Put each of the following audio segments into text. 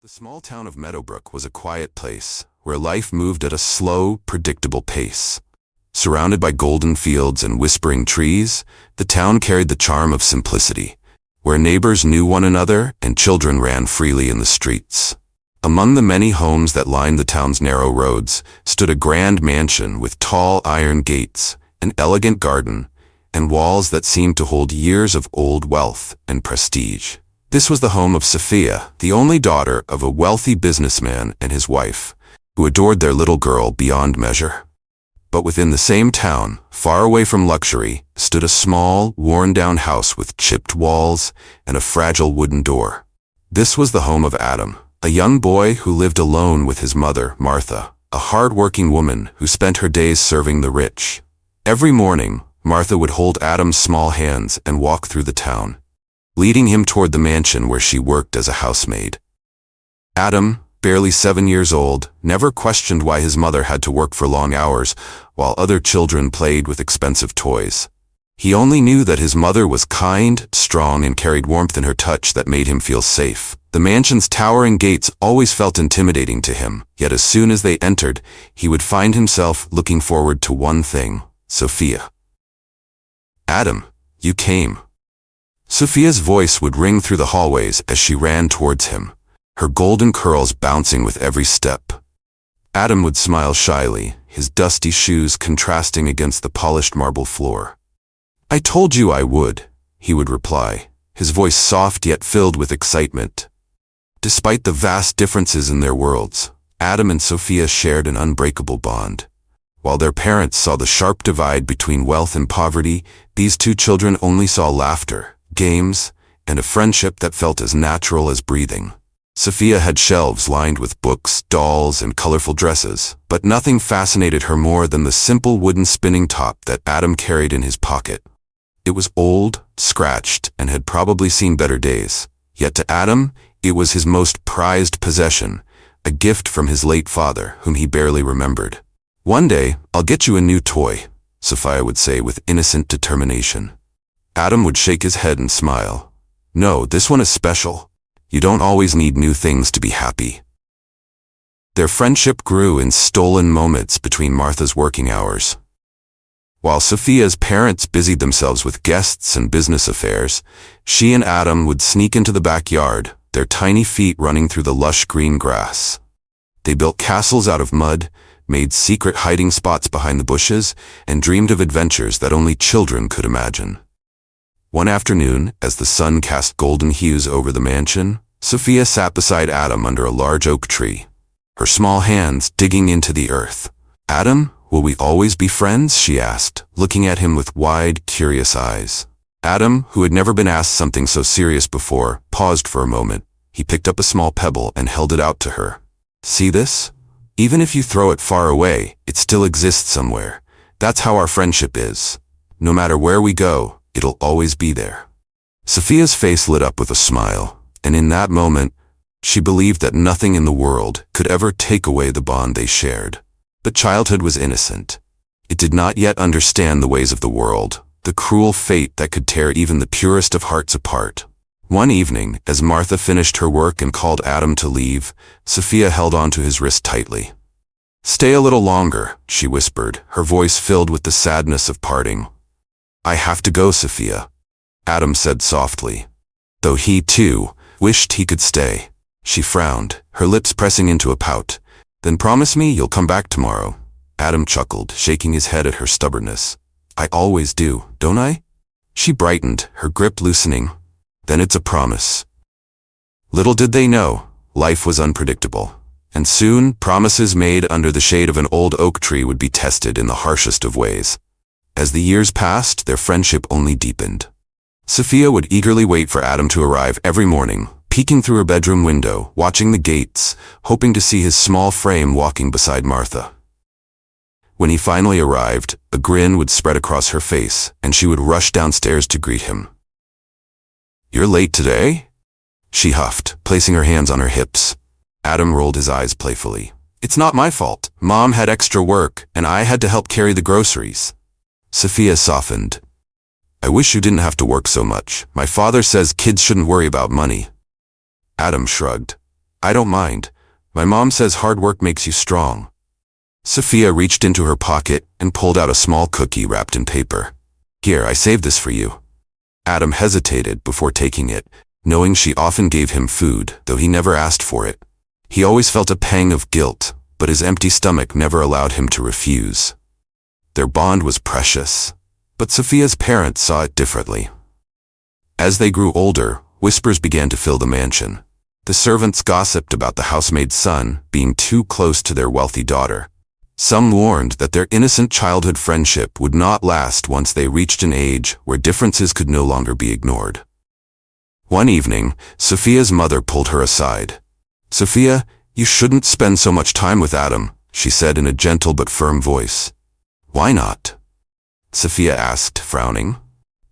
The small town of Meadowbrook was a quiet place, where life moved at a slow, predictable pace. Surrounded by golden fields and whispering trees, the town carried the charm of simplicity, where neighbors knew one another and children ran freely in the streets. Among the many homes that lined the town's narrow roads stood a grand mansion with tall iron gates, an elegant garden, and walls that seemed to hold years of old wealth and prestige. This was the home of Sophia, the only daughter of a wealthy businessman and his wife, who adored their little girl beyond measure. But within the same town, far away from luxury, stood a small, worn-down house with chipped walls and a fragile wooden door. This was the home of Adam, a young boy who lived alone with his mother, Martha, a hard-working woman who spent her days serving the rich. Every morning, Martha would hold Adam's small hands and walk through the town, leading him toward the mansion where she worked as a housemaid. Adam, barely 7 years old, never questioned why his mother had to work for long hours while other children played with expensive toys. He only knew that his mother was kind, strong, and carried warmth in her touch that made him feel safe. The mansion's towering gates always felt intimidating to him, yet as soon as they entered, he would find himself looking forward to one thing: Sophia. "Adam, you came." Sophia's voice would ring through the hallways as she ran towards him, her golden curls bouncing with every step. Adam would smile shyly, his dusty shoes contrasting against the polished marble floor. "I told you I would," he would reply, his voice soft yet filled with excitement. Despite the vast differences in their worlds, Adam and Sophia shared an unbreakable bond. While their parents saw the sharp divide between wealth and poverty, these two children only saw laughter, games, and a friendship that felt as natural as breathing. Sophia had shelves lined with books, dolls, and colorful dresses, but nothing fascinated her more than the simple wooden spinning top that Adam carried in his pocket. It was old, scratched, and had probably seen better days. Yet to Adam, it was his most prized possession, a gift from his late father, whom he barely remembered. "One day, I'll get you a new toy," Sophia would say with innocent determination. Adam would shake his head and smile. "No, this one is special. You don't always need new things to be happy." Their friendship grew in stolen moments between Martha's working hours. While Sophia's parents busied themselves with guests and business affairs, she and Adam would sneak into the backyard, their tiny feet running through the lush green grass. They built castles out of mud, made secret hiding spots behind the bushes, and dreamed of adventures that only children could imagine. One afternoon, as the sun cast golden hues over the mansion, Sophia sat beside Adam under a large oak tree, her small hands digging into the earth. "Adam, will we always be friends?" she asked, looking at him with wide, curious eyes. Adam, who had never been asked something so serious before, paused for a moment. He picked up a small pebble and held it out to her. "See this? Even if you throw it far away, it still exists somewhere. That's how our friendship is. No matter where we go, it'll always be there." Sophia's face lit up with a smile, and in that moment, she believed that nothing in the world could ever take away the bond they shared. But childhood was innocent. It did not yet understand the ways of the world, the cruel fate that could tear even the purest of hearts apart. One evening, as Martha finished her work and called Adam to leave, Sophia held onto his wrist tightly. "Stay a little longer," she whispered, her voice filled with the sadness of parting. "I have to go, Sophia," Adam said softly, though he, too, wished he could stay. She frowned, her lips pressing into a pout. "Then promise me you'll come back tomorrow." Adam chuckled, shaking his head at her stubbornness. "I always do, don't I?" She brightened, her grip loosening. "Then it's a promise." Little did they know, life was unpredictable, and soon promises made under the shade of an old oak tree would be tested in the harshest of ways. As the years passed, their friendship only deepened. Sophia would eagerly wait for Adam to arrive every morning, peeking through her bedroom window, watching the gates, hoping to see his small frame walking beside Martha. When he finally arrived, a grin would spread across her face, and she would rush downstairs to greet him. "You're late today?" she huffed, placing her hands on her hips. Adam rolled his eyes playfully. "It's not my fault. Mom had extra work, and I had to help carry the groceries." Sophia softened. "I wish you didn't have to work so much. My father says kids shouldn't worry about money." Adam shrugged. I don't mind. My mom says hard work makes you strong. Sophia reached into her pocket and pulled out a small cookie wrapped in paper. Here, I saved this for you. Adam hesitated before taking it, knowing she often gave him food, though he never asked for it. He always felt a pang of guilt, but his empty stomach never allowed him to refuse. Their bond was precious, but Sophia's parents saw it differently. As they grew older, whispers began to fill the mansion. The servants gossiped about the housemaid's son being too close to their wealthy daughter. Some warned that their innocent childhood friendship would not last once they reached an age where differences could no longer be ignored. One evening, Sophia's mother pulled her aside. "Sophia, you shouldn't spend so much time with Adam," she said in a gentle but firm voice. "Why not?" Sophia asked, frowning.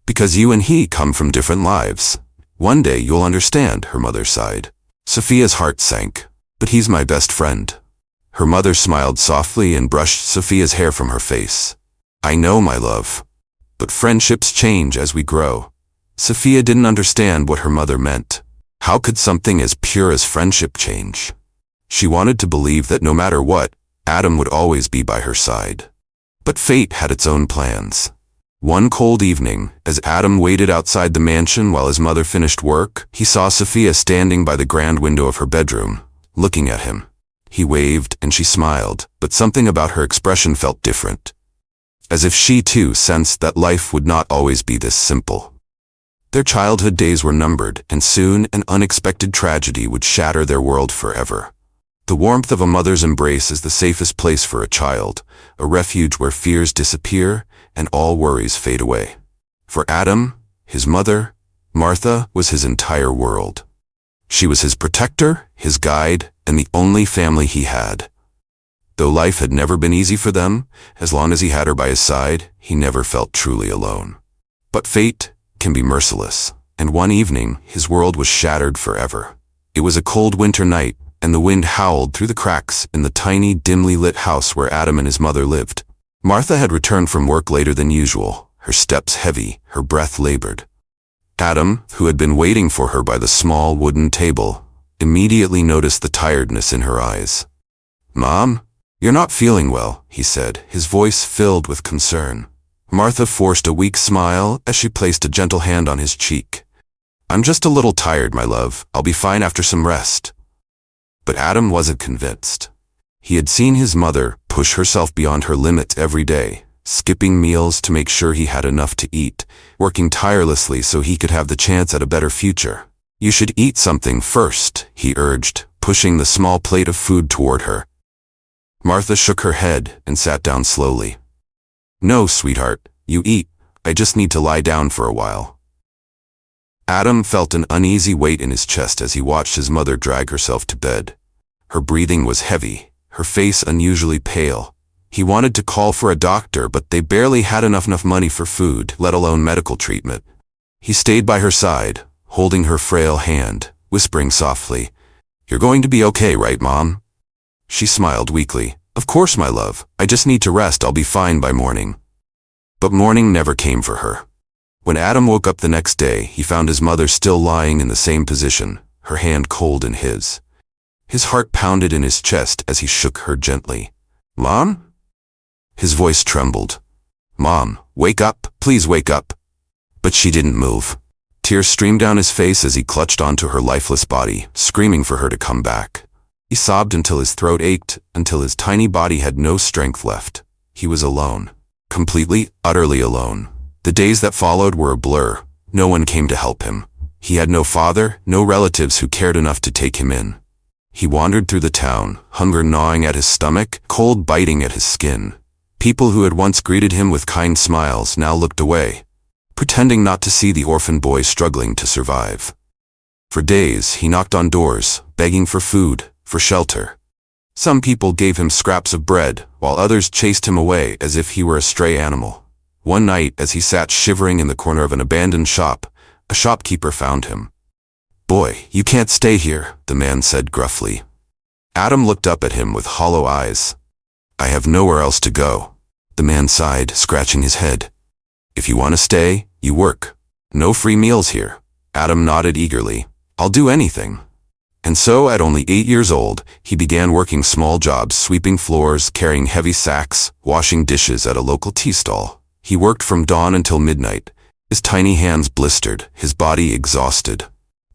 "Because you and he come from different lives. One day you'll understand," her mother sighed. Sophia's heart sank. "But he's my best friend." Her mother smiled softly and brushed Sophia's hair from her face. "I know, my love. But friendships change as we grow." Sophia didn't understand what her mother meant. How could something as pure as friendship change? She wanted to believe that no matter what, Adam would always be by her side. But fate had its own plans. One cold evening, as Adam waited outside the mansion while his mother finished work, he saw Sophia standing by the grand window of her bedroom, looking at him. He waved and she smiled, but something about her expression felt different. As if she too sensed that life would not always be this simple. Their childhood days were numbered, and soon an unexpected tragedy would shatter their world forever. The warmth of a mother's embrace is the safest place for a child, a refuge where fears disappear and all worries fade away. For Adam, his mother, Martha, was his entire world. She was his protector, his guide, and the only family he had. Though life had never been easy for them, as long as he had her by his side, he never felt truly alone. But fate can be merciless, and one evening his world was shattered forever. It was a cold winter night, and the wind howled through the cracks in the tiny, dimly lit house where Adam and his mother lived. Martha had returned from work later than usual, her steps heavy, her breath labored. Adam, who had been waiting for her by the small wooden table, immediately noticed the tiredness in her eyes. "Mom, you're not feeling well," he said, his voice filled with concern. Martha forced a weak smile as she placed a gentle hand on his cheek. "I'm just a little tired, my love. I'll be fine after some rest." But Adam wasn't convinced. He had seen his mother push herself beyond her limits every day, skipping meals to make sure he had enough to eat, working tirelessly so he could have the chance at a better future. "You should eat something first," he urged, pushing the small plate of food toward her. Martha shook her head and sat down slowly. "No, sweetheart, you eat. I just need to lie down for a while." Adam felt an uneasy weight in his chest as he watched his mother drag herself to bed. Her breathing was heavy, her face unusually pale. He wanted to call for a doctor, but they barely had enough money for food, let alone medical treatment. He stayed by her side, holding her frail hand, whispering softly, "You're going to be okay, right, Mom?" She smiled weakly. "Of course, my love. I just need to rest. I'll be fine by morning." But morning never came for her. When Adam woke up the next day, he found his mother still lying in the same position, her hand cold in his. His heart pounded in his chest as he shook her gently. "Mom?" His voice trembled. "Mom, wake up, please wake up." But she didn't move. Tears streamed down his face as he clutched onto her lifeless body, screaming for her to come back. He sobbed until his throat ached, until his tiny body had no strength left. He was alone. Completely, utterly alone. The days that followed were a blur. No one came to help him. He had no father, no relatives who cared enough to take him in. He wandered through the town, hunger gnawing at his stomach, cold biting at his skin. People who had once greeted him with kind smiles now looked away, pretending not to see the orphan boy struggling to survive. For days, he knocked on doors, begging for food, for shelter. Some people gave him scraps of bread, while others chased him away as if he were a stray animal. One night, as he sat shivering in the corner of an abandoned shop, a shopkeeper found him. "Boy, you can't stay here," the man said gruffly. Adam looked up at him with hollow eyes. "I have nowhere else to go," the man sighed, scratching his head. "If you want to stay, you work. No free meals here." Adam nodded eagerly. "I'll do anything." And so, at only 8 years old, he began working small jobs, sweeping floors, carrying heavy sacks, washing dishes at a local tea stall. He worked from dawn until midnight, his tiny hands blistered, his body exhausted.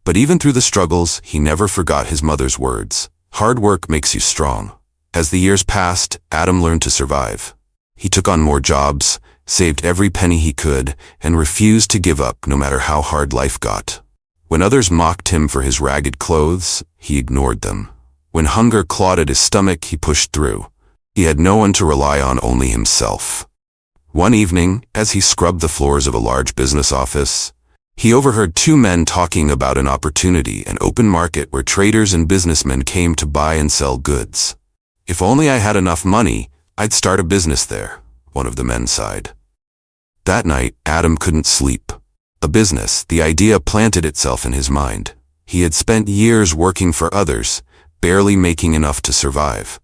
But even through the struggles, he never forgot his mother's words. Hard work makes you strong. As the years passed, Adam learned to survive. He took on more jobs, saved every penny he could, and refused to give up no matter how hard life got. When others mocked him for his ragged clothes, he ignored them. When hunger clawed at his stomach, he pushed through. He had no one to rely on, only himself. One evening, as he scrubbed the floors of a large business office, he overheard two men talking about an opportunity, an open market where traders and businessmen came to buy and sell goods. "If only I had enough money, I'd start a business there," one of the men sighed. That night, Adam couldn't sleep. A business, the idea planted itself in his mind. He had spent years working for others, barely making enough to survive.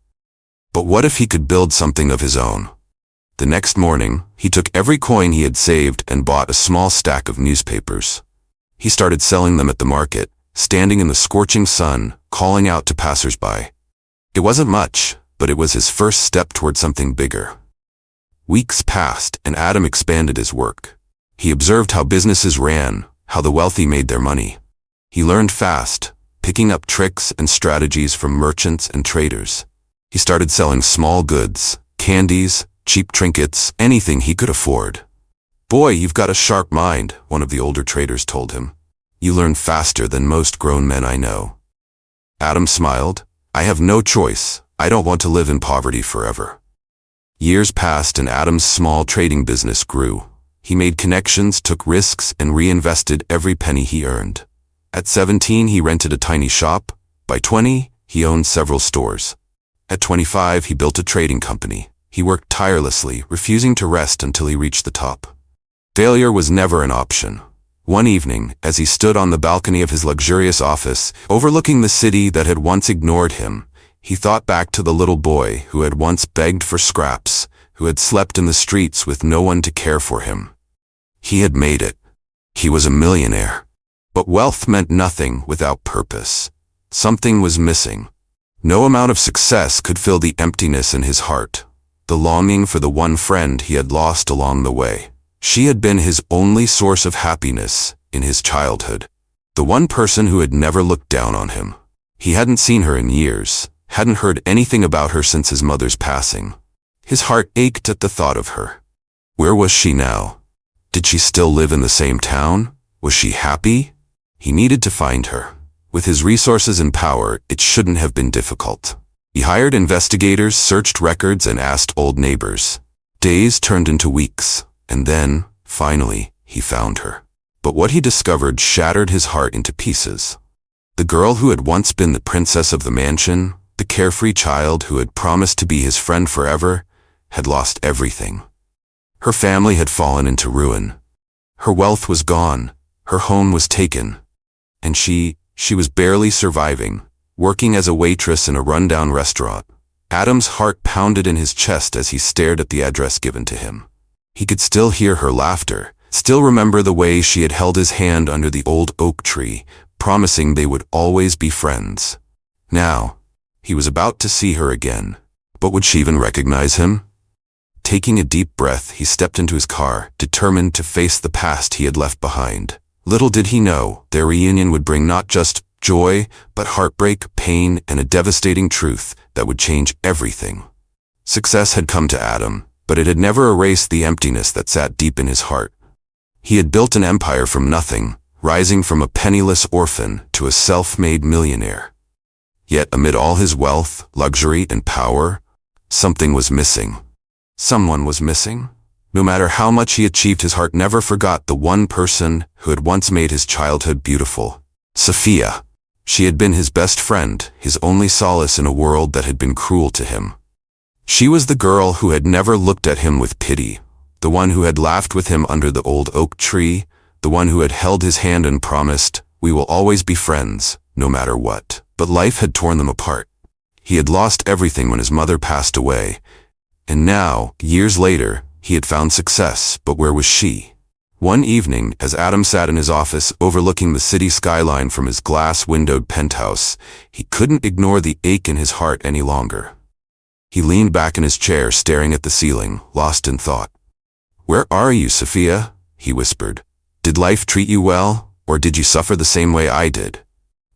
But what if he could build something of his own? The next morning, he took every coin he had saved and bought a small stack of newspapers. He started selling them at the market, standing in the scorching sun, calling out to passers-by. It wasn't much, but it was his first step toward something bigger. Weeks passed, and Adam expanded his work. He observed how businesses ran, how the wealthy made their money. He learned fast, picking up tricks and strategies from merchants and traders. He started selling small goods, candies, cheap trinkets, anything he could afford. "Boy, you've got a sharp mind," one of the older traders told him. "You learn faster than most grown men I know." Adam smiled. "I have no choice. I don't want to live in poverty forever." Years passed and Adam's small trading business grew. He made connections, took risks, and reinvested every penny he earned. At 17, he rented a tiny shop. By 20, he owned several stores. At 25, he built a trading company. He worked tirelessly, refusing to rest until he reached the top. Failure was never an option. One evening, as he stood on the balcony of his luxurious office, overlooking the city that had once ignored him, he thought back to the little boy who had once begged for scraps, who had slept in the streets with no one to care for him. He had made it. He was a millionaire. But wealth meant nothing without purpose. Something was missing. No amount of success could fill the emptiness in his heart, the longing for the one friend he had lost along the way. She had been his only source of happiness in his childhood, the one person who had never looked down on him. He hadn't seen her in years, hadn't heard anything about her since his mother's passing. His heart ached at the thought of her. Where was she now? Did she still live in the same town? Was she happy? He needed to find her. With his resources and power, it shouldn't have been difficult. He hired investigators, searched records, and asked old neighbors. Days turned into weeks, and then, finally, he found her. But what he discovered shattered his heart into pieces. The girl who had once been the princess of the mansion, the carefree child who had promised to be his friend forever, had lost everything. Her family had fallen into ruin. Her wealth was gone, her home was taken, and she was barely surviving, working as a waitress in a rundown restaurant. Adam's heart pounded in his chest as he stared at the address given to him. He could still hear her laughter, still remember the way she had held his hand under the old oak tree, promising they would always be friends. Now, he was about to see her again. But would she even recognize him? Taking a deep breath, he stepped into his car, determined to face the past he had left behind. Little did he know, their reunion would bring not just joy, but heartbreak, pain, and a devastating truth that would change everything. Success had come to Adam, but it had never erased the emptiness that sat deep in his heart. He had built an empire from nothing, rising from a penniless orphan to a self-made millionaire. Yet amid all his wealth, luxury, and power, something was missing. Someone was missing. No matter how much he achieved, his heart never forgot the one person who had once made his childhood beautiful. Sophia. She had been his best friend, his only solace in a world that had been cruel to him. She was the girl who had never looked at him with pity, the one who had laughed with him under the old oak tree, the one who had held his hand and promised, "We will always be friends, no matter what." But life had torn them apart. He had lost everything when his mother passed away, and now, years later, he had found success, but where was she? One evening, as Adam sat in his office overlooking the city skyline from his glass-windowed penthouse, he couldn't ignore the ache in his heart any longer. He leaned back in his chair, staring at the ceiling, lost in thought. "Where are you, Sophia?" he whispered. "Did life treat you well, or did you suffer the same way I did?"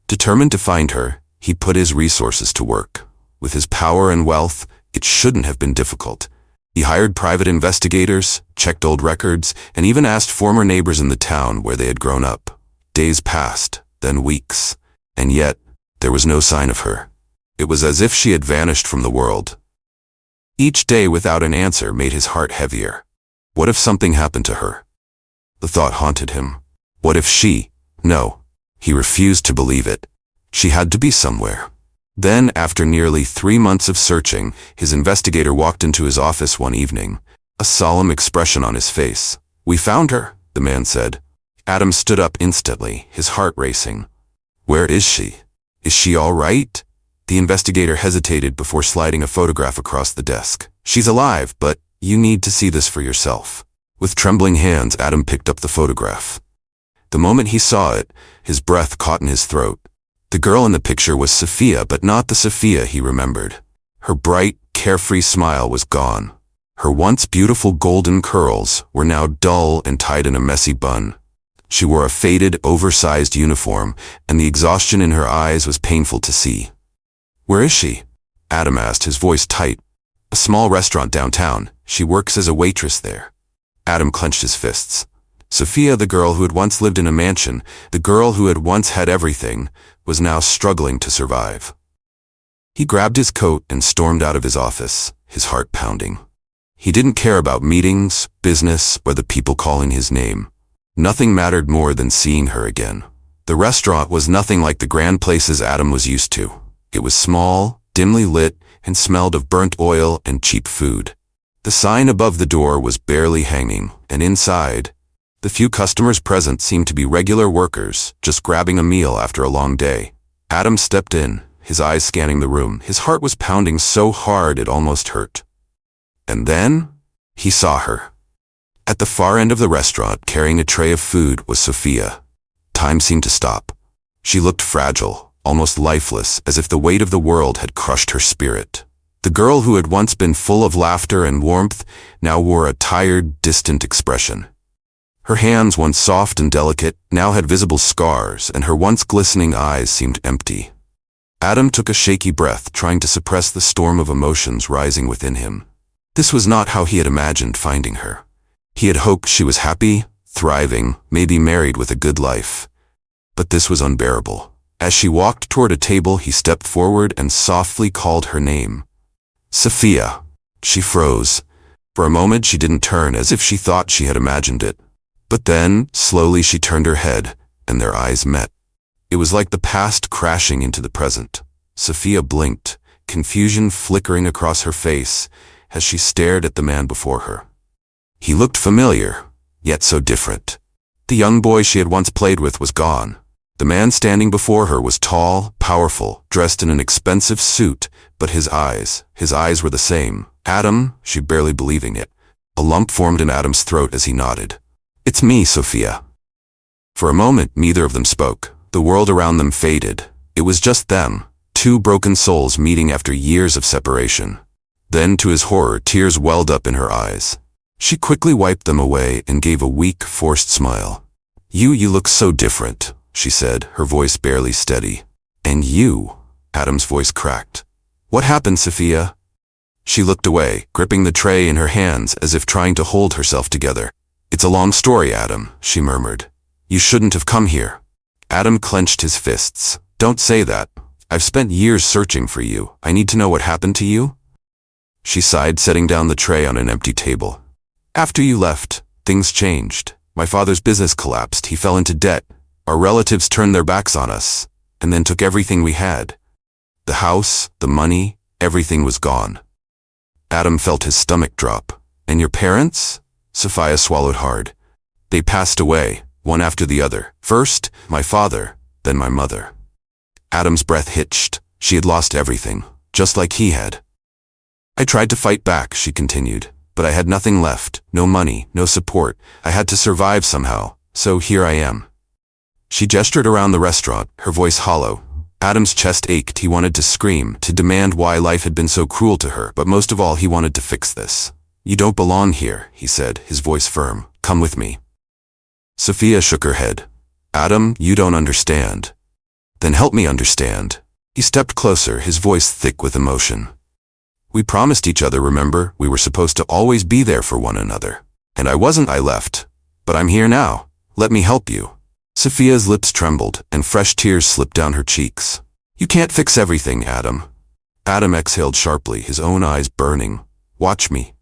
Determined to find her, he put his resources to work. With his power and wealth, it shouldn't have been difficult. He hired private investigators, checked old records, and even asked former neighbors in the town where they had grown up. Days passed, then weeks, and yet there was no sign of her. It was as if she had vanished from the world. Each day without an answer made his heart heavier. What if something happened to her? The thought haunted him. What if she? No. He refused to believe it. She had to be somewhere. Then, after nearly 3 months of searching, his investigator walked into his office one evening, a solemn expression on his face. "We found her," the man said. Adam stood up instantly, his heart racing. "Where is she? Is she all right?" The investigator hesitated before sliding a photograph across the desk. "She's alive, but you need to see this for yourself." With trembling hands, Adam picked up the photograph. The moment he saw it, his breath caught in his throat. The girl in the picture was Sophia, but not the Sophia he remembered. Her bright, carefree smile was gone. Her once beautiful golden curls were now dull and tied in a messy bun. She wore a faded, oversized uniform, and the exhaustion in her eyes was painful to see. "Where is she?" Adam asked, his voice tight. "A small restaurant downtown. She works as a waitress there." Adam clenched his fists. Sophia, the girl who had once lived in a mansion, the girl who had once had everything, was now struggling to survive. He grabbed his coat and stormed out of his office, his heart pounding. He didn't care about meetings, business, or the people calling his name. Nothing mattered more than seeing her again. The restaurant was nothing like the grand places Adam was used to. It was small, dimly lit, and smelled of burnt oil and cheap food. The sign above the door was barely hanging, and inside, the few customers present seemed to be regular workers, just grabbing a meal after a long day. Adam stepped in, his eyes scanning the room. His heart was pounding so hard it almost hurt. And then, he saw her. At the far end of the restaurant, carrying a tray of food, was Sophia. Time seemed to stop. She looked fragile, almost lifeless, as if the weight of the world had crushed her spirit. The girl who had once been full of laughter and warmth now wore a tired, distant expression. Her hands, once soft and delicate, now had visible scars, and her once glistening eyes seemed empty. Adam took a shaky breath, trying to suppress the storm of emotions rising within him. This was not how he had imagined finding her. He had hoped she was happy, thriving, maybe married with a good life. But this was unbearable. As she walked toward a table, he stepped forward and softly called her name. "Sophia." She froze. For a moment she didn't turn, as if she thought she had imagined it. But then, slowly she turned her head, and their eyes met. It was like the past crashing into the present. Sophia blinked, confusion flickering across her face as she stared at the man before her. He looked familiar, yet so different. The young boy she had once played with was gone. The man standing before her was tall, powerful, dressed in an expensive suit, but his eyes were the same. "Adam," she barely believing it. A lump formed in Adam's throat as he nodded. "It's me, Sophia." For a moment, neither of them spoke. The world around them faded. It was just them, two broken souls meeting after years of separation. Then, to his horror, tears welled up in her eyes. She quickly wiped them away and gave a weak, forced smile. You look so different," she said, her voice barely steady. "And you," Adam's voice cracked. "What happened, Sophia?" She looked away, gripping the tray in her hands as if trying to hold herself together. "It's a long story, Adam," she murmured. "You shouldn't have come here." Adam clenched his fists. "Don't say that. I've spent years searching for you. I need to know what happened to you." She sighed, setting down the tray on an empty table. "After you left, things changed. My father's business collapsed. He fell into debt. Our relatives turned their backs on us, and then took everything we had. The house, the money, everything was gone." Adam felt his stomach drop. "And your parents?" Sophia swallowed hard. "They passed away, one after the other. First, my father, then my mother." Adam's breath hitched. She had lost everything, just like he had. "I tried to fight back," she continued, but I had nothing left, no money, no support. I had to survive somehow, so here I am. She gestured around the restaurant, her voice hollow. Adam's chest ached. He wanted to scream, to demand why life had been so cruel to her, but most of all he wanted to fix this. "You don't belong here," he said, his voice firm. "Come with me." Sophia shook her head. "Adam, you don't understand." "Then help me understand." He stepped closer, his voice thick with emotion. "We promised each other, remember? We were supposed to always be there for one another. And I wasn't. I left. But I'm here now. Let me help you." Sophia's lips trembled, and fresh tears slipped down her cheeks. "You can't fix everything, Adam." Adam exhaled sharply, his own eyes burning. "Watch me."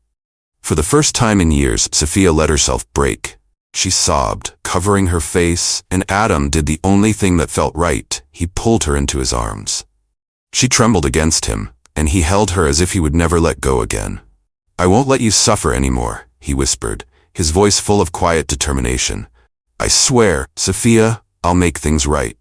For the first time in years, Sophia let herself break. She sobbed, covering her face, and Adam did the only thing that felt right. He pulled her into his arms. She trembled against him, and he held her as if he would never let go again. "I won't let you suffer anymore," he whispered, his voice full of quiet determination. "I swear, Sophia, I'll make things right."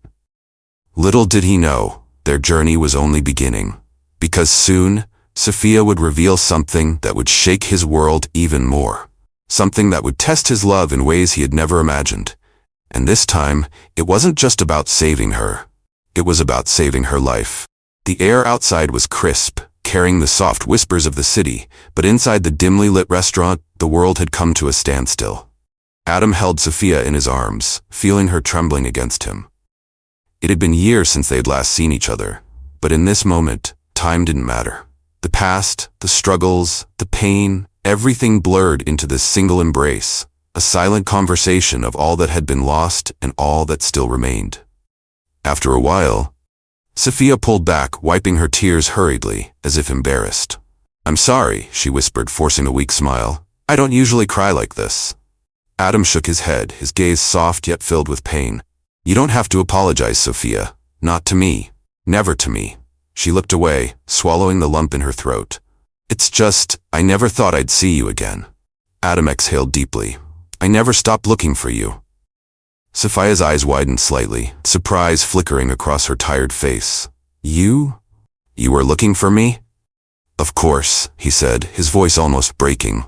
Little did he know, their journey was only beginning. Because soon, Sophia would reveal something that would shake his world even more. Something that would test his love in ways he had never imagined. And this time, it wasn't just about saving her. It was about saving her life. The air outside was crisp, carrying the soft whispers of the city, but inside the dimly lit restaurant, the world had come to a standstill. Adam held Sophia in his arms, feeling her trembling against him. It had been years since they had last seen each other, but in this moment, time didn't matter. The past, the struggles, the pain, everything blurred into this single embrace, a silent conversation of all that had been lost and all that still remained. After a while, Sophia pulled back, wiping her tears hurriedly, as if embarrassed. "I'm sorry," she whispered, forcing a weak smile. "I don't usually cry like this." Adam shook his head, his gaze soft yet filled with pain. "You don't have to apologize, Sophia. Not to me. Never to me." She looked away, swallowing the lump in her throat. "It's just, I never thought I'd see you again." Adam exhaled deeply. "I never stopped looking for you." Sophia's eyes widened slightly, surprise flickering across her tired face. You? You were looking for me?" "Of course," he said, his voice almost breaking.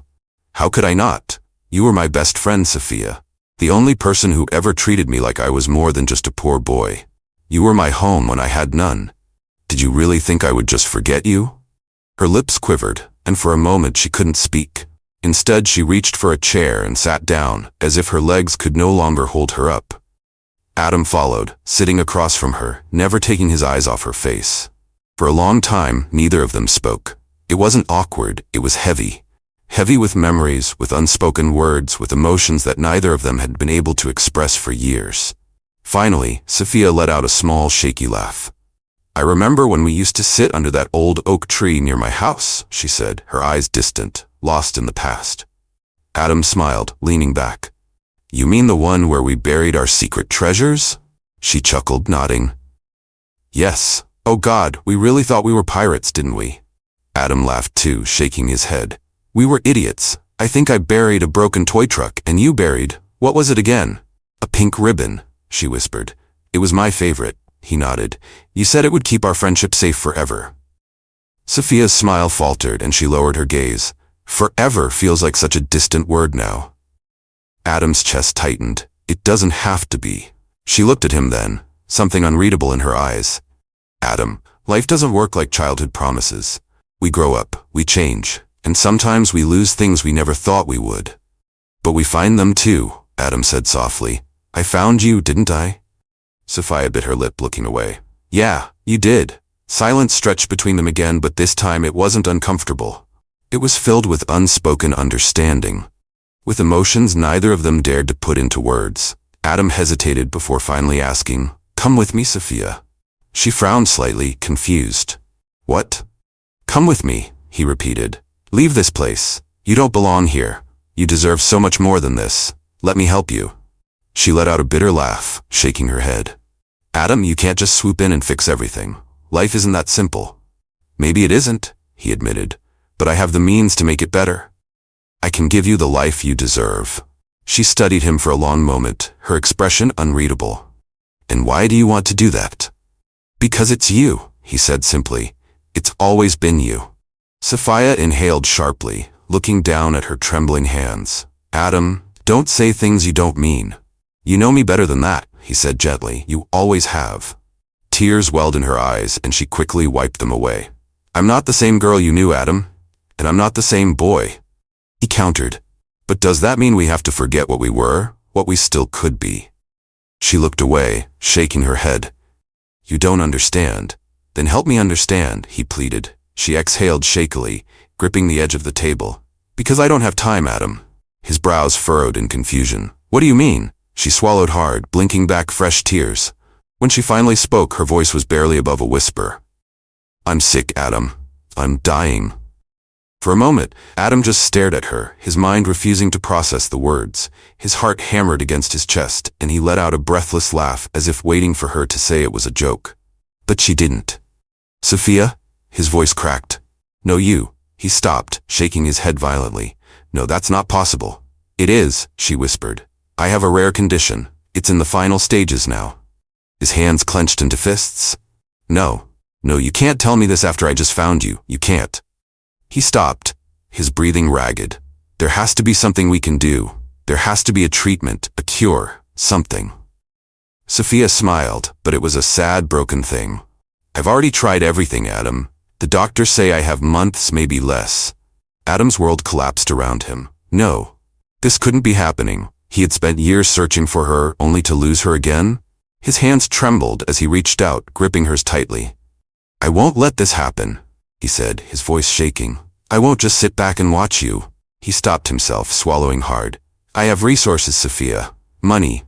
"How could I not? You were my best friend, Sophia. The only person who ever treated me like I was more than just a poor boy. You were my home when I had none. Did you really think I would just forget you?" Her lips quivered, and for a moment she couldn't speak. Instead, she reached for a chair and sat down, as if her legs could no longer hold her up. Adam followed, sitting across from her, never taking his eyes off her face. For a long time, neither of them spoke. It wasn't awkward, it was heavy. Heavy with memories, with unspoken words, with emotions that neither of them had been able to express for years. Finally, Sophia let out a small, shaky laugh. "I remember when we used to sit under that old oak tree near my house," she said, her eyes distant, lost in the past. Adam smiled, leaning back. "You mean the one where we buried our secret treasures?" She chuckled, nodding. "Yes. Oh God, we really thought we were pirates, didn't we?" Adam laughed too, shaking his head. "We were idiots. I think I buried a broken toy truck, and you buried, what was it again?" "A pink ribbon," she whispered. "It was my favorite," he nodded. "You said it would keep our friendship safe forever." Sophia's smile faltered, and she lowered her gaze. Forever feels like such a distant word now. Adam's chest tightened. "It doesn't have to be." She looked at him then, something unreadable in her eyes. "Adam, life doesn't work like childhood promises. We grow up, we change. And sometimes we lose things we never thought we would. But we find them too," Adam said softly. "I found you, didn't I?" Sophia bit her lip, looking away. "Yeah, you did." Silence stretched between them again, but this time it wasn't uncomfortable. It was filled with unspoken understanding. With emotions neither of them dared to put into words, Adam hesitated before finally asking, "Come with me, Sophia." She frowned slightly, confused. "What?" "Come with me," he repeated. "Leave this place. You don't belong here. You deserve so much more than this. Let me help you." She let out a bitter laugh, shaking her head. "Adam, you can't just swoop in and fix everything. Life isn't that simple." "Maybe it isn't," he admitted, "but I have the means to make it better. I can give you the life you deserve." She studied him for a long moment, her expression unreadable. "And why do you want to do that?" "Because it's you," he said simply. "It's always been you." Sophia inhaled sharply, looking down at her trembling hands. Adam, don't say things you don't mean. You know me better than that, he said gently. You always have. Tears welled in her eyes, and she quickly wiped them away. I'm not the same girl you knew, Adam, and I'm not the same boy, he countered. But does that mean we have to forget what we were, what we still could be? She looked away, shaking her head. You don't understand. Then help me understand, he pleaded. She exhaled shakily, gripping the edge of the table. Because I don't have time, Adam. His brows furrowed in confusion. What do you mean? She swallowed hard, blinking back fresh tears. When she finally spoke, her voice was barely above a whisper. I'm sick, Adam. I'm dying. For a moment, Adam just stared at her, his mind refusing to process the words. His heart hammered against his chest, and he let out a breathless laugh as if waiting for her to say it was a joke. But she didn't. Sophia? His voice cracked. No, you. He stopped, shaking his head violently. No, that's not possible. It is, she whispered. I have a rare condition. It's in the final stages now. His hands clenched into fists. No, you can't tell me this after I just found you. You can't. He stopped, his breathing ragged. There has to be something we can do. There has to be a treatment, a cure, something. Sophia smiled, but it was a sad, broken thing. I've already tried everything, Adam. The doctors say I have months, maybe less. Adam's world collapsed around him. No, this couldn't be happening. He had spent years searching for her, only to lose her again. His hands trembled as he reached out, gripping hers tightly. I won't let this happen, he said, his voice shaking. I won't just sit back and watch you. He stopped himself, swallowing hard. I have resources, Sophia. Money.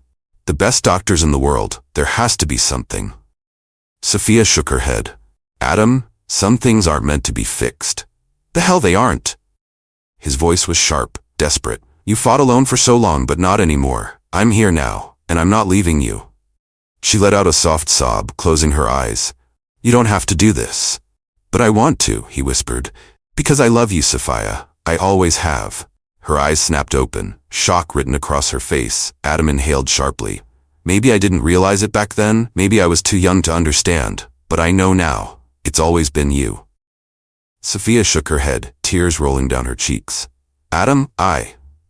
The best doctors in the world. There has to be something. Sophia shook her head. Adam, some things aren't meant to be fixed. The hell they aren't. His voice was sharp, desperate. You fought alone for so long, but not anymore. I'm here now, and I'm not leaving you. She let out a soft sob, closing her eyes. You don't have to do this. But I want to, he whispered. Because I love you, Sophia. I always have. Her eyes snapped open, shock written across her face. Adam inhaled sharply. Maybe I didn't realize it back then. Maybe I was too young to understand. But I know now. It's always been you. Sophia shook her head, tears rolling down her cheeks. Adam,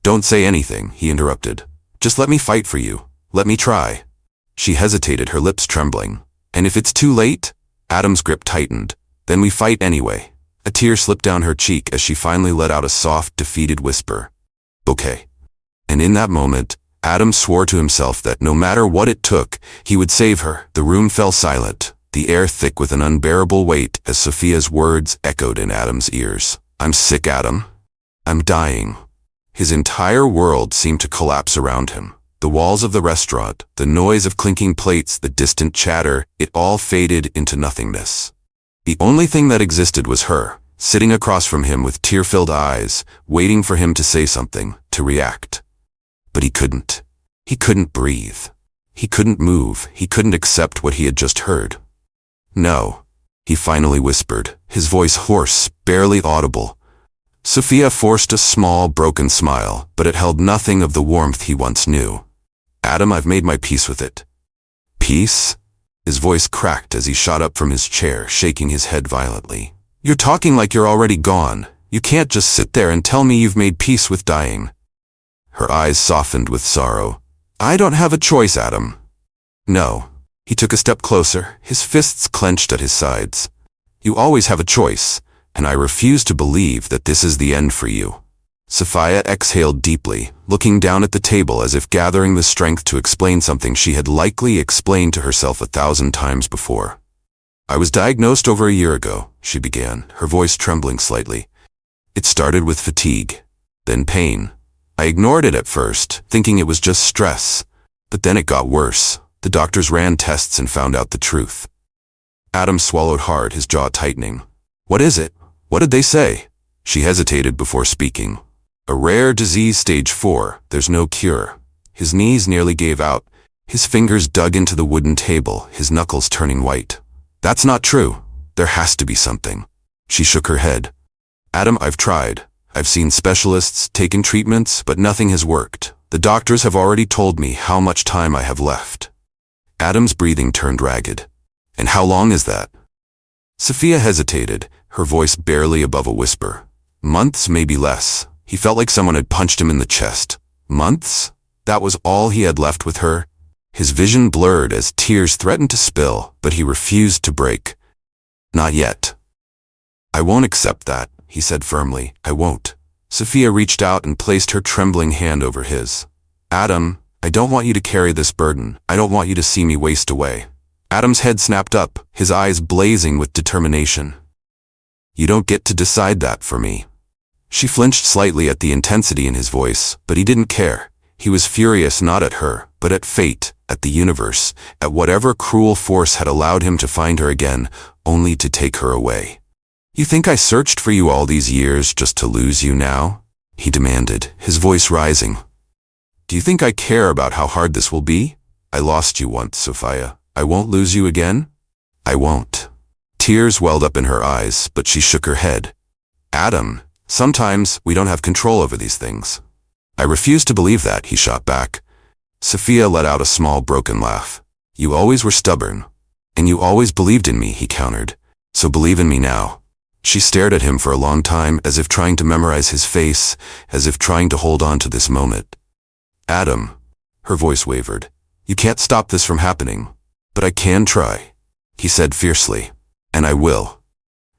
Don't say anything, he interrupted. Just let me fight for you. Let me try. She hesitated, her lips trembling. And if it's too late? Adam's grip tightened. Then we fight anyway. A tear slipped down her cheek as she finally let out a soft, defeated whisper. Okay. And in that moment, Adam swore to himself that no matter what it took, he would save her. The room fell silent, the air thick with an unbearable weight as Sophia's words echoed in Adam's ears. I'm sick, Adam. I'm dying. His entire world seemed to collapse around him. The walls of the restaurant, the noise of clinking plates, the distant chatter, it all faded into nothingness. The only thing that existed was her, sitting across from him with tear-filled eyes, waiting for him to say something, to react. But he couldn't. He couldn't breathe. He couldn't move. He couldn't accept what he had just heard. No, he finally whispered, his voice hoarse, barely audible. Sophia forced a small, broken smile, but it held nothing of the warmth he once knew. Adam, I've made my peace with it. Peace? His voice cracked as he shot up from his chair, shaking his head violently. You're talking like you're already gone. You can't just sit there and tell me you've made peace with dying. Her eyes softened with sorrow. I don't have a choice, Adam. No. He took a step closer, his fists clenched at his sides. You always have a choice, and I refuse to believe that this is the end for you. Sophia exhaled deeply, looking down at the table as if gathering the strength to explain something she had likely explained to herself 1,000 times before. I was diagnosed over a year ago, she began, her voice trembling slightly. It started with fatigue, then pain. I ignored it at first, thinking it was just stress. But then it got worse. The doctors ran tests and found out the truth. Adam swallowed hard, his jaw tightening. What is it? What did they say? She hesitated before speaking. A rare disease, stage 4. There's no cure. His knees nearly gave out. His fingers dug into the wooden table, his knuckles turning white. That's not true. There has to be something. She shook her head. Adam, I've tried. I've seen specialists, taken treatments, but nothing has worked. The doctors have already told me how much time I have left. Adam's breathing turned ragged. And how long is that? Sophia hesitated, her voice barely above a whisper. Months, maybe less. He felt like someone had punched him in the chest. Months? That was all he had left with her? His vision blurred as tears threatened to spill, but he refused to break. Not yet. I won't accept that, he said firmly. I won't. Sophia reached out and placed her trembling hand over his. Adam, I don't want you to carry this burden. I don't want you to see me waste away. Adam's head snapped up, his eyes blazing with determination. You don't get to decide that for me. She flinched slightly at the intensity in his voice, but he didn't care. He was furious not at her, but at fate, at the universe, at whatever cruel force had allowed him to find her again, only to take her away. You think I searched for you all these years just to lose you now? He demanded, his voice rising. Do you think I care about how hard this will be? I lost you once, Sophia. I won't lose you again? I won't. Tears welled up in her eyes, but she shook her head. Adam, sometimes we don't have control over these things. I refuse to believe that, he shot back. Sophia let out a small broken laugh. You always were stubborn. And you always believed in me, he countered. So believe in me now. She stared at him for a long time, as if trying to memorize his face, as if trying to hold on to this moment. Adam, her voice wavered. You can't stop this from happening. But I can try, he said fiercely. And I will.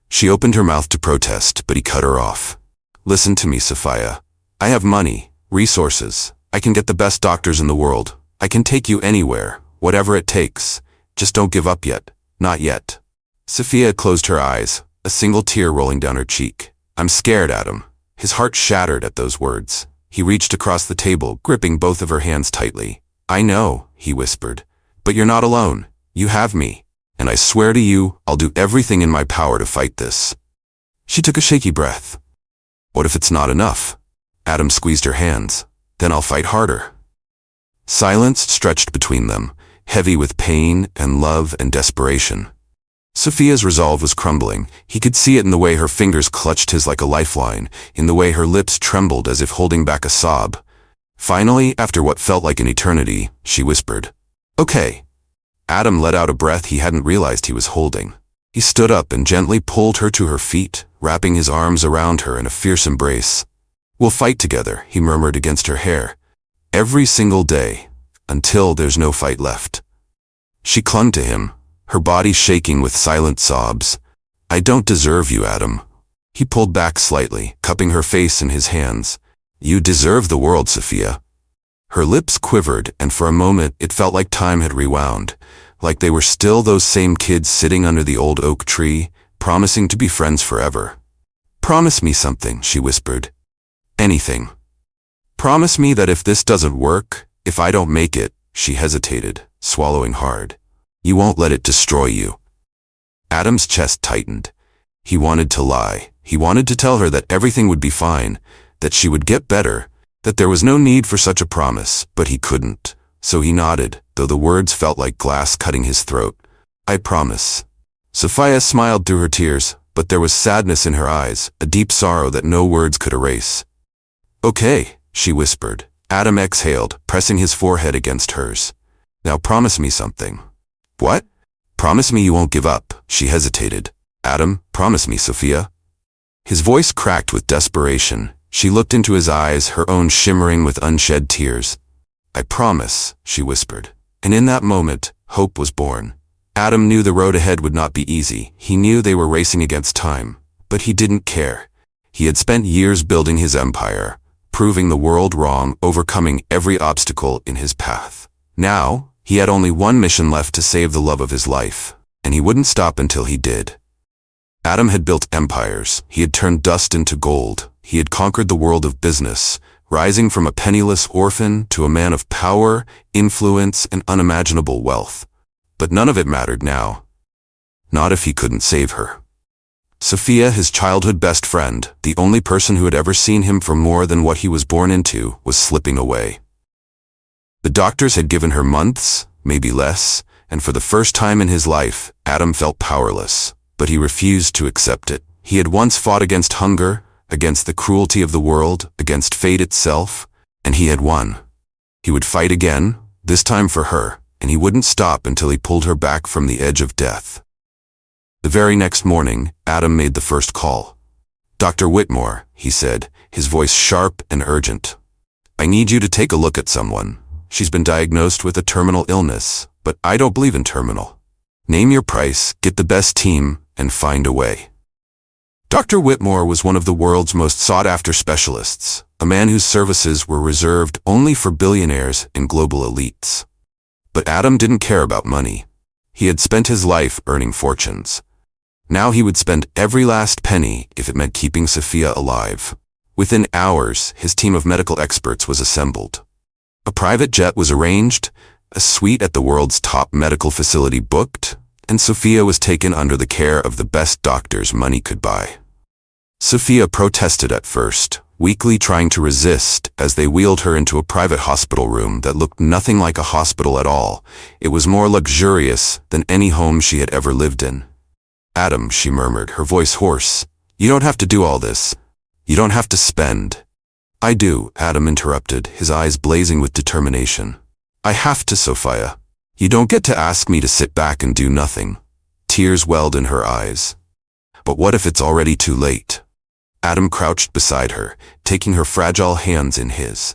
She opened her mouth to protest, but he cut her off. Listen to me, Sophia. I have money, resources. I can get the best doctors in the world. I can take you anywhere, whatever it takes. Just don't give up yet. Not yet. Sophia closed her eyes, a single tear rolling down her cheek. I'm scared, Adam. His heart shattered at those words. He reached across the table, gripping both of her hands tightly. I know, he whispered. But you're not alone. You have me. And I swear to you, I'll do everything in my power to fight this. She took a shaky breath. What if it's not enough? Adam squeezed her hands. Then I'll fight harder. Silence stretched between them, heavy with pain and love and desperation. Sophia's resolve was crumbling. He could see it in the way her fingers clutched his like a lifeline, in the way her lips trembled as if holding back a sob. Finally, after what felt like an eternity, she whispered, Okay. Adam let out a breath he hadn't realized he was holding. He stood up and gently pulled her to her feet, wrapping his arms around her in a fierce embrace. We'll fight together, he murmured against her hair. Every single day, until there's no fight left. She clung to him, her body shaking with silent sobs. I don't deserve you, Adam. He pulled back slightly, cupping her face in his hands. You deserve the world, Sophia. Her lips quivered, and for a moment it felt like time had rewound, like they were still those same kids sitting under the old oak tree, promising to be friends forever. Promise me something, she whispered. Anything. Promise me that if this doesn't work, if I don't make it, she hesitated, swallowing hard. You won't let it destroy you. Adam's chest tightened. He wanted to lie. He wanted to tell her that everything would be fine, that she would get better, that there was no need for such a promise, but he couldn't. So he nodded, though the words felt like glass cutting his throat. I promise. Sophia smiled through her tears, but there was sadness in her eyes, a deep sorrow that no words could erase. Okay, she whispered. Adam exhaled, pressing his forehead against hers. Now promise me something. What? Promise me you won't give up, she hesitated. Adam, promise me, Sophia. His voice cracked with desperation. She looked into his eyes, her own shimmering with unshed tears. I promise, she whispered. And in that moment, hope was born. Adam knew the road ahead would not be easy. He knew they were racing against time. But he didn't care. He had spent years building his empire, proving the world wrong, overcoming every obstacle in his path. Now, he had only one mission left to save the love of his life, and he wouldn't stop until he did. Adam had built empires. He had turned dust into gold. He had conquered the world of business, rising from a penniless orphan to a man of power, influence, and unimaginable wealth. But none of it mattered now. Not if he couldn't save her. Sophia, his childhood best friend, the only person who had ever seen him for more than what he was born into, was slipping away. The doctors had given her months, maybe less, and for the first time in his life, Adam felt powerless. But he refused to accept it. He had once fought against hunger, against the cruelty of the world, against fate itself, and he had won. He would fight again, this time for her, and he wouldn't stop until he pulled her back from the edge of death. The very next morning, Adam made the first call. "Dr. Whitmore," he said, his voice sharp and urgent. "I need you to take a look at someone. She's been diagnosed with a terminal illness, but I don't believe in terminal. Name your price, get the best team, and find a way." Dr. Whitmore was one of the world's most sought-after specialists, a man whose services were reserved only for billionaires and global elites. But Adam didn't care about money. He had spent his life earning fortunes. Now he would spend every last penny if it meant keeping Sophia alive. Within hours, his team of medical experts was assembled. A private jet was arranged, a suite at the world's top medical facility booked, and Sophia was taken under the care of the best doctors money could buy. Sophia protested at first, weakly trying to resist as they wheeled her into a private hospital room that looked nothing like a hospital at all. It was more luxurious than any home she had ever lived in. "Adam," she murmured, her voice hoarse, "you don't have to do all this. You don't have to spend." "I do," Adam interrupted, his eyes blazing with determination. "I have to, Sophia. You don't get to ask me to sit back and do nothing." Tears welled in her eyes. "But what if it's already too late?" Adam crouched beside her, taking her fragile hands in his.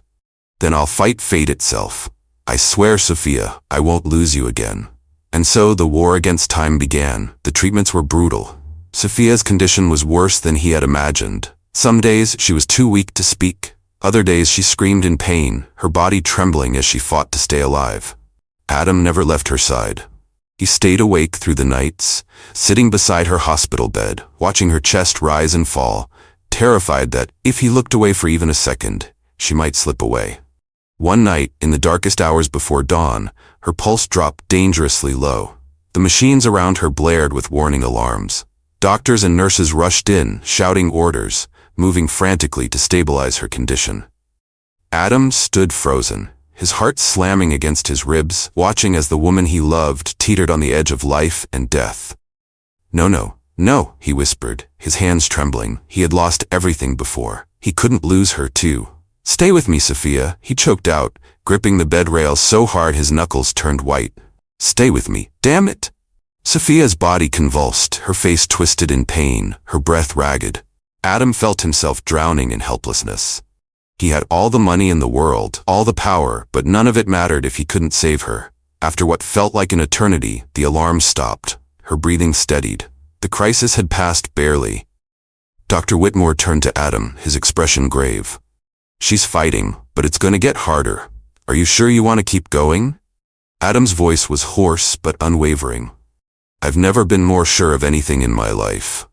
"Then I'll fight fate itself. I swear, Sophia, I won't lose you again." And so the war against time began. The treatments were brutal. Sophia's condition was worse than he had imagined. Some days she was too weak to speak. Other days she screamed in pain, her body trembling as she fought to stay alive. Adam never left her side. He stayed awake through the nights, sitting beside her hospital bed, watching her chest rise and fall, terrified that, if he looked away for even a second, she might slip away. One night, in the darkest hours before dawn, her pulse dropped dangerously low. The machines around her blared with warning alarms. Doctors and nurses rushed in, shouting orders, moving frantically to stabilize her condition. Adam stood frozen, his heart slamming against his ribs, watching as the woman he loved teetered on the edge of life and death. "No, no, no," he whispered, his hands trembling. He had lost everything before. He couldn't lose her, too. "Stay with me, Sophia," he choked out, gripping the bed rail so hard his knuckles turned white. "Stay with me, damn it!" Sophia's body convulsed, her face twisted in pain, her breath ragged. Adam felt himself drowning in helplessness. He had all the money in the world, all the power, but none of it mattered if he couldn't save her. After what felt like an eternity, the alarm stopped. Her breathing steadied. The crisis had passed barely. Dr. Whitmore turned to Adam, his expression grave. "She's fighting, but it's going to get harder. Are you sure you want to keep going?" Adam's voice was hoarse but unwavering. "I've never been more sure of anything in my life."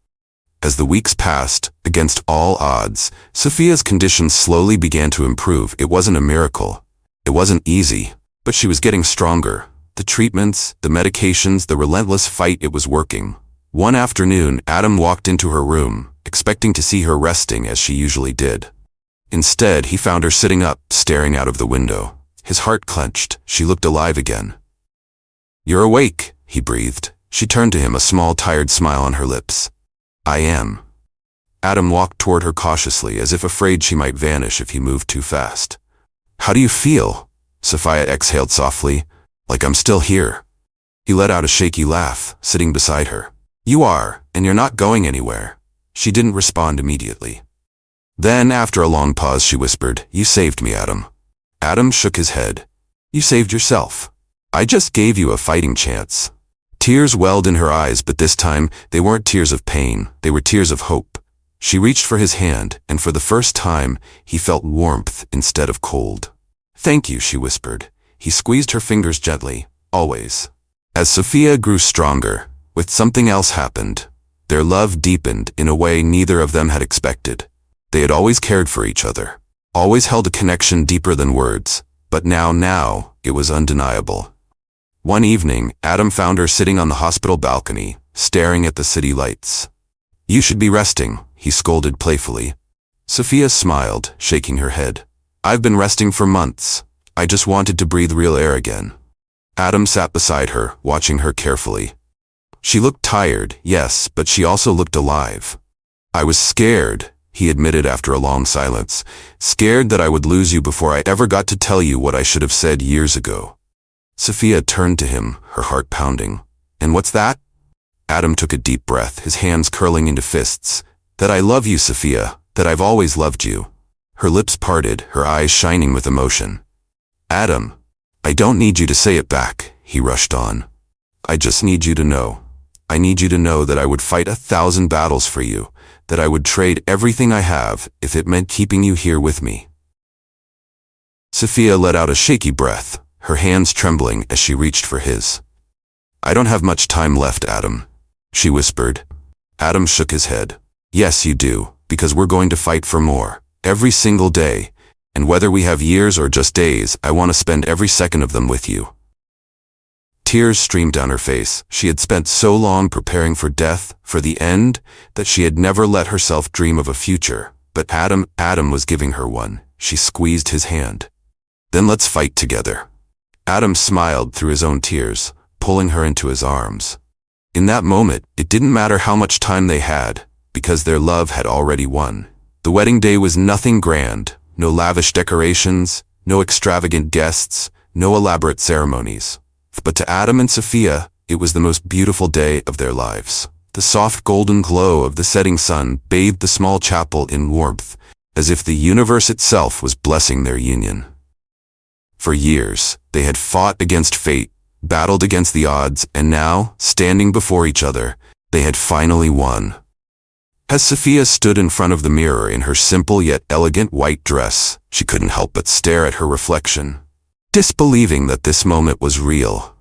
As the weeks passed, against all odds, Sophia's condition slowly began to improve. It wasn't a miracle. It wasn't easy, but she was getting stronger. The treatments, the medications, the relentless fight, it was working. One afternoon, Adam walked into her room, expecting to see her resting as she usually did. Instead, he found her sitting up, staring out of the window. His heart clenched. She looked alive again. "You're awake," he breathed. She turned to him, a small, tired smile on her lips. "I am." Adam walked toward her cautiously, as if afraid she might vanish if he moved too fast. "How do you feel?" Sophia exhaled softly. "Like I'm still here." He let out a shaky laugh, sitting beside her. "You are, and you're not going anywhere." She didn't respond immediately. Then, after a long pause, she whispered, "You saved me, Adam." Adam shook his head. "You saved yourself. I just gave you a fighting chance." Tears welled in her eyes, but this time they weren't tears of pain, they were tears of hope. She reached for his hand, and for the first time, he felt warmth instead of cold. "Thank you," she whispered. He squeezed her fingers gently, always. As Sophia grew stronger, with something else happened. Their love deepened in a way neither of them had expected. They had always cared for each other, always held a connection deeper than words, but now, it was undeniable. One evening, Adam found her sitting on the hospital balcony, staring at the city lights. "You should be resting," he scolded playfully. Sophia smiled, shaking her head. "I've been resting for months. I just wanted to breathe real air again." Adam sat beside her, watching her carefully. She looked tired, yes, but she also looked alive. "I was scared," he admitted after a long silence. "Scared that I would lose you before I ever got to tell you what I should have said years ago." Sophia turned to him, her heart pounding. "And what's that?" Adam took a deep breath, his hands curling into fists. That I love you, Sophia, that I've always loved you. Her lips parted, her eyes shining with emotion. Adam, I don't need you to say it back, he rushed on. I just need you to know. I need you to know that I would fight 1,000 battles for you, that I would trade everything I have if it meant keeping you here with me. Sophia let out a shaky breath, her hands trembling as she reached for his. I don't have much time left, Adam, she whispered. Adam shook his head. Yes, you do, because we're going to fight for more, every single day, and whether we have years or just days, I want to spend every second of them with you. Tears streamed down her face. She had spent so long preparing for death, for the end, that she had never let herself dream of a future. But Adam was giving her one. She squeezed his hand. Then let's fight together. Adam smiled through his own tears, pulling her into his arms. In that moment, it didn't matter how much time they had, because their love had already won. The wedding day was nothing grand, no lavish decorations, no extravagant guests, no elaborate ceremonies. But to Adam and Sophia, it was the most beautiful day of their lives. The soft golden glow of the setting sun bathed the small chapel in warmth, as if the universe itself was blessing their union. For years, they had fought against fate, battled against the odds, and now, standing before each other, they had finally won. As Sophia stood in front of the mirror in her simple yet elegant white dress, she couldn't help but stare at her reflection, disbelieving that this moment was real.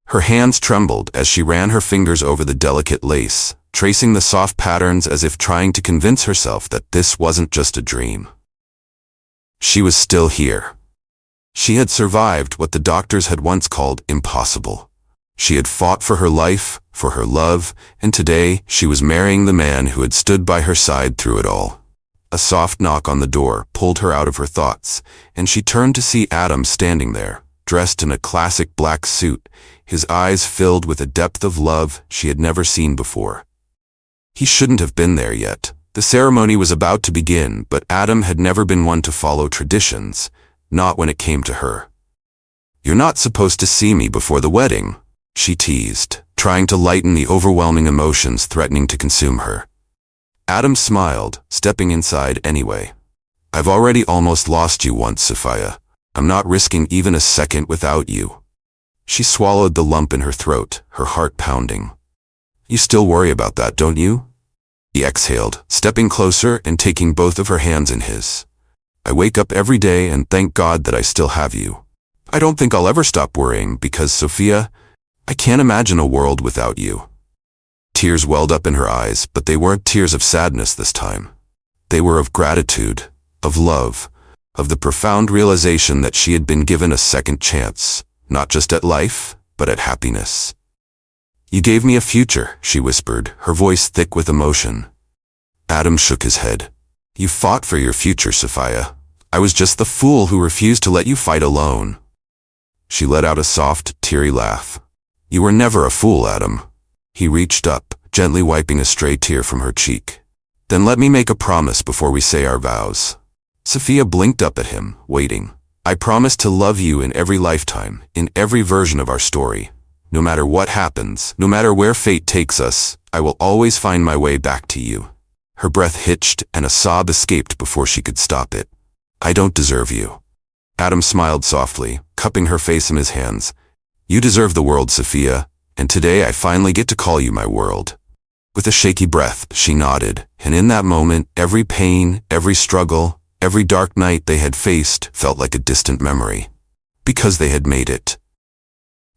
Her hands trembled as she ran her fingers over the delicate lace, tracing the soft patterns as if trying to convince herself that this wasn't just a dream. She was still here. She had survived what the doctors had once called impossible. She had fought for her life, for her love, and today she was marrying the man who had stood by her side through it all. A soft knock on the door pulled her out of her thoughts, and she turned to see Adam standing there, dressed in a classic black suit, his eyes filled with a depth of love she had never seen before. He shouldn't have been there yet. The ceremony was about to begin, but Adam had never been one to follow traditions, not when it came to her. You're not supposed to see me before the wedding, she teased, trying to lighten the overwhelming emotions threatening to consume her. Adam smiled, stepping inside anyway. I've already almost lost you once, Sophia. I'm not risking even a second without you. She swallowed the lump in her throat, her heart pounding. You still worry about that, don't you? He exhaled, stepping closer and taking both of her hands in his. I wake up every day and thank God that I still have you. I don't think I'll ever stop worrying because, Sophia, I can't imagine a world without you. Tears welled up in her eyes, but they weren't tears of sadness this time. They were of gratitude, of love, of the profound realization that she had been given a second chance, not just at life, but at happiness. You gave me a future, she whispered, her voice thick with emotion. Adam shook his head. You fought for your future, Sophia. I was just the fool who refused to let you fight alone. She let out a soft, teary laugh. You were never a fool, Adam. He reached up, gently wiping a stray tear from her cheek. Then let me make a promise before we say our vows. Sophia blinked up at him, waiting. I promise to love you in every lifetime, in every version of our story. No matter what happens, no matter where fate takes us, I will always find my way back to you. Her breath hitched and a sob escaped before she could stop it. I don't deserve you. Adam smiled softly, cupping her face in his hands. You deserve the world, Sophia, and today I finally get to call you my world. With a shaky breath, she nodded, and in that moment, every pain, every struggle, every dark night they had faced felt like a distant memory. Because they had made it.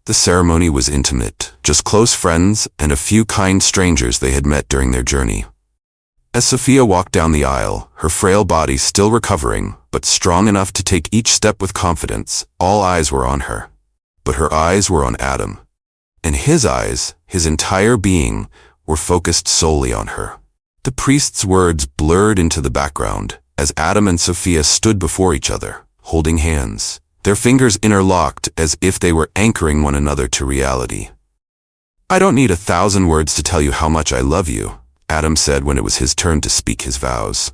The ceremony was intimate, just close friends and a few kind strangers they had met during their journey. As Sophia walked down the aisle, her frail body still recovering, but strong enough to take each step with confidence, all eyes were on her. But her eyes were on Adam. And his eyes, his entire being, were focused solely on her. The priest's words blurred into the background as Adam and Sophia stood before each other, holding hands, their fingers interlocked as if they were anchoring one another to reality. I don't need 1,000 words to tell you how much I love you, Adam said when it was his turn to speak his vows.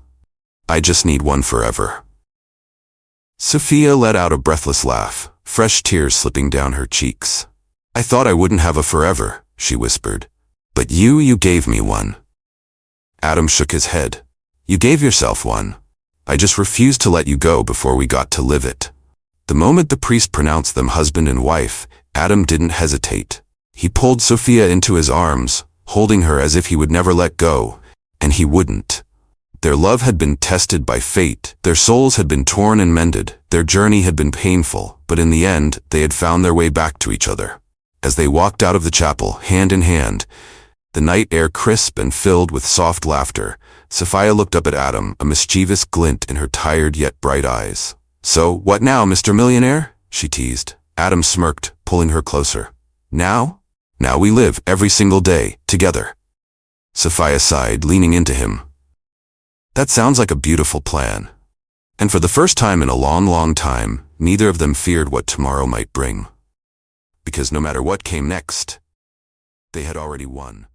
I just need one forever. Sophia let out a breathless laugh, fresh tears slipping down her cheeks. I thought I wouldn't have a forever, she whispered. But you gave me one. Adam shook his head. You gave yourself one. I just refused to let you go before we got to live it. The moment the priest pronounced them husband and wife, Adam didn't hesitate. He pulled Sophia into his arms, holding her as if he would never let go, and he wouldn't. Their love had been tested by fate, their souls had been torn and mended, their journey had been painful, but in the end, they had found their way back to each other. As they walked out of the chapel, hand in hand, the night air crisp and filled with soft laughter, Sophia looked up at Adam, a mischievous glint in her tired yet bright eyes. So, what now, Mr. Millionaire? She teased. Adam smirked, pulling her closer. Now? Now we live every single day, together. Sophia sighed, leaning into him. That sounds like a beautiful plan. And for the first time in a long, long time, neither of them feared what tomorrow might bring. Because no matter what came next, they had already won.